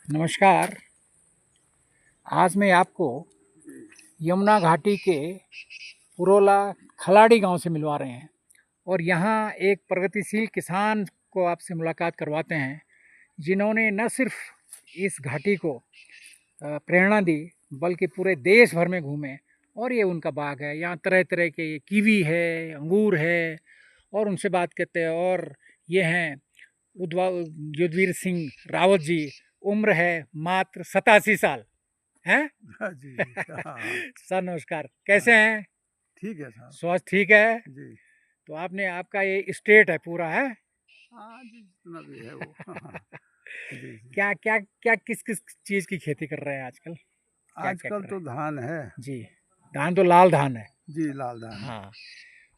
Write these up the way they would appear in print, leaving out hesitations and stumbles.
नमस्कार। आज मैं आपको यमुना घाटी के पुरोला खलाड़ी गांव से मिलवा रहे हैं और यहाँ एक प्रगतिशील किसान को आपसे मुलाकात करवाते हैं जिन्होंने न सिर्फ इस घाटी को प्रेरणा दी बल्कि पूरे देश भर में घूमे। और ये उनका बाग है, यहाँ तरह तरह के ये कीवी है, अंगूर है। और उनसे बात करते हैं। और ये हैं युद्धवीर सिंह रावत जी। उम्र है मात्र 87 साल। हैं? हाँ जी। हाँ। सर नमस्कार, कैसे हैं? ठीक है साहब स्वास्थ्य ठीक है जी। तो आपने आपका ये स्टेट है पूरा है? हाँ जी, जितना भी है वो। जी जी। क्या क्या क्या किस किस चीज़ की खेती कर रहे हैं आजकल? क्या क्या आजकल कर तो रहे धान है हैं जी? धान तो लाल धान है। जी, लाल धान है। हाँ।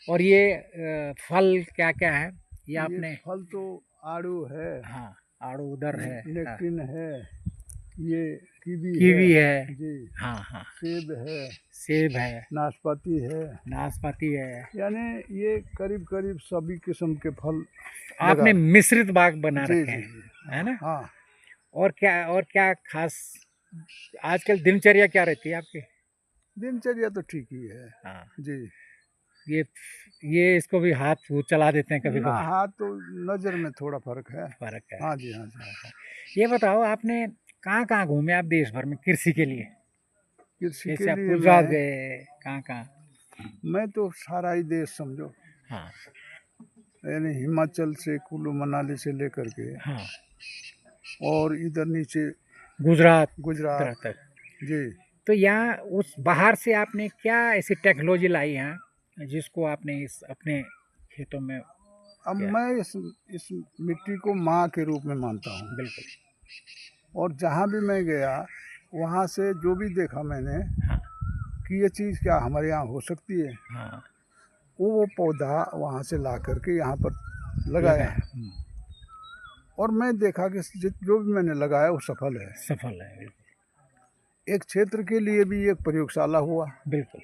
और ये फल क्या क्या है ये ये आपने? फल तो आड़ू है, हाँ, आड़ू उधर है। हाँ, नेक्टिन है, ये कीवी कीवी है है। जी, हाँ हाँ, सेब है, सेब है, नाशपाती है, नाशपाती है। यानी ये करीब करीब सभी किस्म के फल आपने लगा मिश्रित बाग बना जी रखे जी हैं, जी। है ना? हाँ, और क्या खास आजकल दिनचर्या क्या रहती है आपकी? दिनचर्या तो ठीक ही है हाँ, जी। ये ये इसको भी हाथ वो चला देते हैं कभी ना कभार? हाथ तो नज़र में थोड़ा फर्क है। फर्क है। हाँ जी, हाँ जी। हाँ, हाँ। ये बताओ आपने कहाँ कहाँ घूमे आप देश भर में कृषि के लिए? कृषि के जैसे आप लिए गुजरात गए, कहाँ कहाँ? मैं तो सारा ही देश समझो, हाँ यानी हिमाचल से कुल्लू मनाली से लेकर के हाँ, और इधर नीचे गुजरात गुजरात तरह तक। जी। तो यहाँ उस बाहर से आपने क्या ऐसी टेक्नोलॉजी लाई यहाँ जिसको आपने इस अपने खेतों में अब किया? मैं इस मिट्टी को माँ के रूप में मानता हूँ, बिल्कुल। और जहाँ भी मैं गया वहाँ से जो भी देखा मैंने हाँ कि ये चीज़ क्या हमारे यहाँ हो सकती है, हाँ, वो पौधा वहाँ से ला करके यहाँ पर लगा लगाया। है। और मैं देखा कि जो भी मैंने लगाया वो सफल है। सफल है, बिल्कुल। एक क्षेत्र के लिए भी एक प्रयोगशाला हुआ बिल्कुल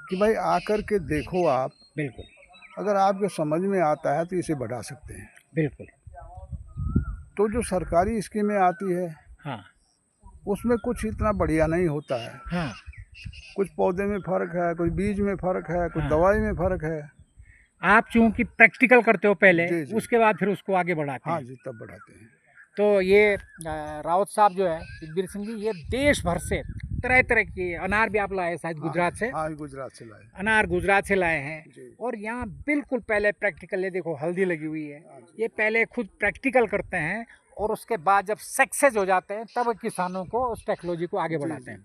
कि भाई आकर के देखो आप, बिल्कुल अगर आपके समझ में आता है तो इसे बढ़ा सकते हैं। बिल्कुल। तो जो सरकारी स्कीमें आती है हाँ उसमें कुछ इतना बढ़िया नहीं होता है। हाँ कुछ पौधे में फ़र्क है, कुछ बीज में फ़र्क है, कुछ हाँ। दवाई में फ़र्क है। आप चूंकि प्रैक्टिकल करते हो पहले, जी जी। उसके बाद फिर उसको आगे बढ़ाते हाँ हैं। जी, तब बढ़ाते हैं। तो ये रावत साहब जो है युद्धवीर सिंह जी, ये देश भर से तरह तरह के अनार भी आप लाए शायद हाँ गुजरात से। हाँ, गुजरात से लाए अनार गुजरात से लाए हैं। जी। और यहाँ बिल्कुल पहले प्रैक्टिकल, ये देखो हल्दी लगी हुई है। हाँ जी। ये पहले खुद प्रैक्टिकल करते हैं और उसके बाद जब सक्सेस हो जाते हैं तब किसानों को उस टेक्नोलॉजी को आगे जी बढ़ाते जी हैं।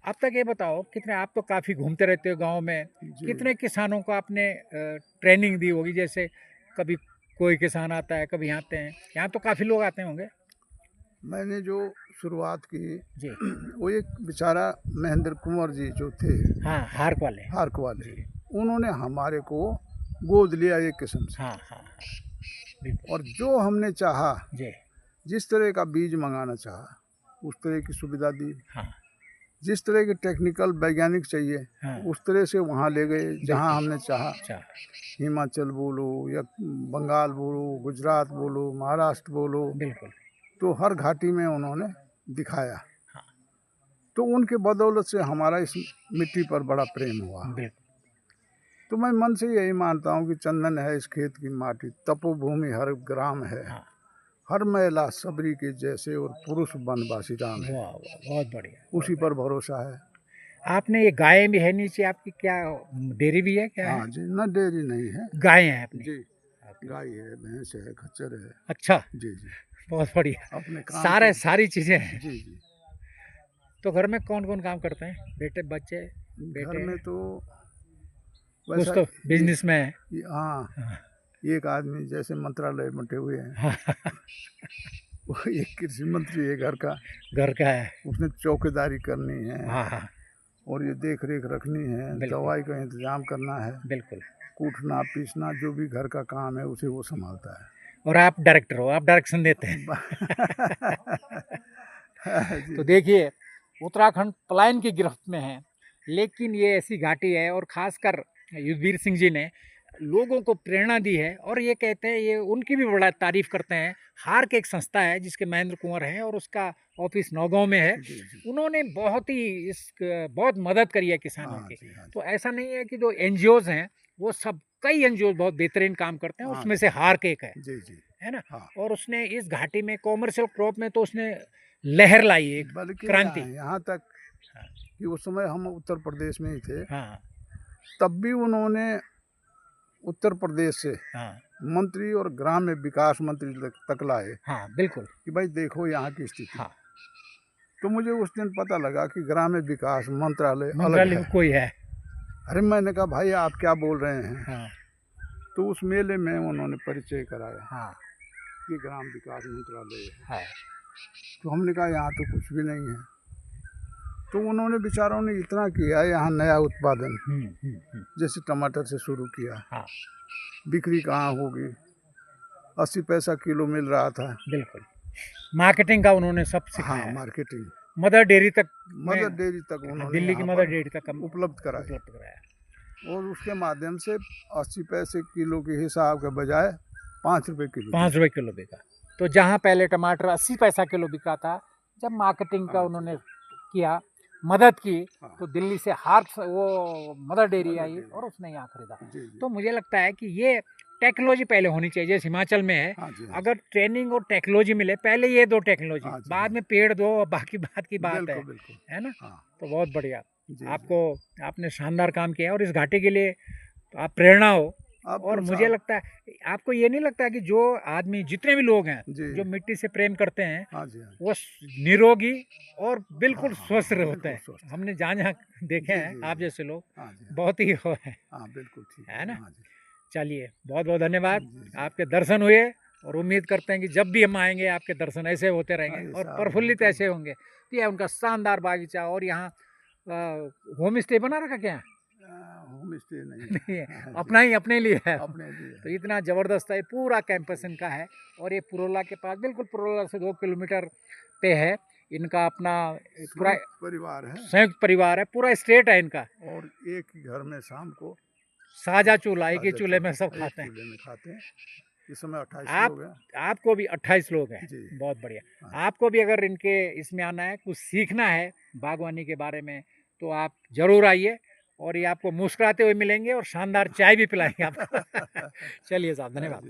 अब तक ये बताओ, कितने, आप तो काफ़ी घूमते रहते हो गांव में, जी। कितने किसानों को आपने ट्रेनिंग दी होगी? जैसे कभी कोई किसान आता है, कभी यहाँ आते हैं, यहाँ तो काफ़ी लोग आते होंगे। मैंने जो शुरुआत की जी। वो एक बेचारा महेंद्र कुंवर जी जो थे, हाँ, हार्क वाले। हार्क वाले, जी। उन्होंने हमारे को गोद लिया एक किस्म से। हाँ हाँ हाँ, बिल्कुल। और जो हमने चाहा, जी। जिस तरह का बीज मंगाना चाहा उस तरह की सुविधा दी। हाँ जिस तरह की टेक्निकल वैज्ञानिक चाहिए हाँ, उस तरह से वहाँ ले गए जहाँ बिल्कुल। हमने चाहा। अच्छा। हिमाचल बोलो या बंगाल बोलो, गुजरात बोलो, महाराष्ट्र बोलो, बिल्कुल। तो हर घाटी में उन्होंने दिखाया। हाँ, तो उनके बदौलत से हमारा इस मिट्टी पर बड़ा प्रेम हुआ। बिल्कुल। तो मैं मन से यही मानता हूँ कि चंदन है इस खेत की माटी, तपोभूमि हर ग्राम है, हाँ, हर महिला सबरी के जैसे और पुरुष बनवासी राम है। वाह वाह, बहुत बढ़िया, उसी बहुत पर बढ़िया। भरोसा है। आपने ये गायें भी है नीचे आपकी, क्या डेयरी भी है, क्या है? हाँ जी, न डेयरी नहीं है गायें हैं अपनी? जी। गाय है, भैंस है, खच्चर है। अच्छा, जी जी। बहुत बढ़िया। अपने काम के सारी चीज़ें हैं। जी जी। तो घर में कौन कौन काम करते हैं? बेटे, बच्चे? घर बेटे में तो कुछ वैसा तो बिजनेस में है। हाँ, हाँ एक आदमी जैसे मंत्रालय में बंटे हुए हैं, हाँ, वो एक कृषि मंत्री है घर का, घर का है। उसने चौकीदारी करनी है हाँ हाँ, और ये देख रेख रखनी है, बिल्कुल दवाई का इंतजाम करना है, बिल्कुल। कूटना पीसना जो भी घर का काम है उसे वो संभालता और आप डायरेक्टर हो, आप डायरेक्शन देते हैं। है। जी तो जी। देखिए, उत्तराखंड पलायन की गिरफ्त में है, लेकिन ये ऐसी घाटी है। और खासकर युद्धवीर सिंह जी ने लोगों को प्रेरणा दी है। और ये कहते हैं, ये उनकी भी बड़ा तारीफ करते हैं। हार के एक संस्था है जिसके महेंद्र कुंवर हैं और उसका ऑफिस नौगांव में है। जी जी। उन्होंने बहुत मदद करी है किसानों हाँ की। जी, हाँ जी। तो ऐसा नहीं है कि जो एनजीओज हैं वो सब, कई एनजीओ बहुत बेहतरीन काम करते हैं, हाँ उसमें जी, से हार के एक जी जी। है ना। हाँ, और उसने इस घाटी में कॉमर्शियल क्रॉप में तो उसने लहर लाई, एक बल्कि क्रांति। यहाँ तक हाँ कि उस समय हम उत्तर प्रदेश में ही थे, हाँ तब भी उन्होंने उत्तर प्रदेश से हाँ मंत्री और ग्राम्य विकास मंत्री तक लाए हाँ बिल्कुल। कि भाई देखो यहाँ की स्थिति। हाँ, तो मुझे उस दिन पता लगा कि ग्राम्य विकास मंत्रालय अलग मंत्रालय है। में कोई है। अरे मैंने कहा भाई आप क्या बोल रहे हैं। हाँ तो उस मेले में उन्होंने परिचय कराया हाँ कि ग्राम विकास मंत्रालय है। हाँ तो हमने कहा यहाँ तो कुछ भी नहीं है। तो उन्होंने बेचारों ने इतना किया, यहाँ नया उत्पादन जैसे टमाटर से शुरू किया। हाँ बिक्री कहाँ होगी, 80 पैसा किलो मिल रहा था। बिल्कुल। मार्केटिंग का उन्होंने सब हाँ, सिखाया है। मार्केटिंग, मदर डेयरी तक मदर डेयरी तक उन्होंने दिल्ली की यहाँ मदर पर डेयरी तक उपलब्ध कराई। उपलब्ध कराया। और उसके माध्यम से 80 पैसे किलो के हिसाब के बजाय 5 रुपए किलो। 5 रुपए किलो बिका। तो जहाँ पहले टमाटर 80 पैसा किलो बिका था, जब मार्केटिंग का उन्होंने किया, मदद की, तो दिल्ली से वो मदर डेयरी आई और उसने यहाँ खरीदा। तो मुझे लगता है कि ये टेक्नोलॉजी पहले होनी चाहिए, जैसे हिमाचल में है। अगर ट्रेनिंग और टेक्नोलॉजी मिले, पहले ये दो टेक्नोलॉजी, बाद में पेड़ दो, बाकी बात की बात है ना। तो बहुत बढ़िया, आपने शानदार काम किया और इस घाटी के लिए आप प्रेरणा हो। और मुझे लगता है, आपको ये नहीं लगता कि जो आदमी, जितने भी लोग हैं जो मिट्टी से प्रेम करते हैं, वो निरोगी और बिल्कुल स्वस्थ होते हैं। हमने जहाँ जहाँ देखे हैं आप जैसे लोग, बहुत ही हो है। बिल्कुल ठीक है ना। चलिए, बहुत बहुत धन्यवाद, आपके दर्शन हुए और उम्मीद करते हैं कि जब भी हम आएंगे आपके दर्शन ऐसे होते रहेंगे और प्रफुल्लित ऐसे होंगे। तो यह उनका शानदार बागीचा, और यहाँ होम स्टे बना रखा क्या? होम स्टे नहीं है, अपना ही अपने लिए है। अपने लिए। तो इतना ज़बरदस्त है, पूरा कैंपस इनका है। और ये पुरोला के पास, बिल्कुल पुरोला से 2 किलोमीटर पे है। इनका अपना पूरा परिवार है, संयुक्त परिवार है, पूरा स्टेट है इनका। और एक ही घर में शाम को साझा चूल्हा, एक ही चूल्हे में सब खाते हैं। इस समय 28 लोग हैं। आपको भी 28 लोग हैं। बहुत बढ़िया। आपको भी अगर इनके इसमें आना है, कुछ सीखना है बागवानी के बारे में, तो आप जरूर आइए, और ये आपको मुस्कुराते हुए मिलेंगे और शानदार चाय भी पिलाएंगे आपको। चलिए साहब, धन्यवाद।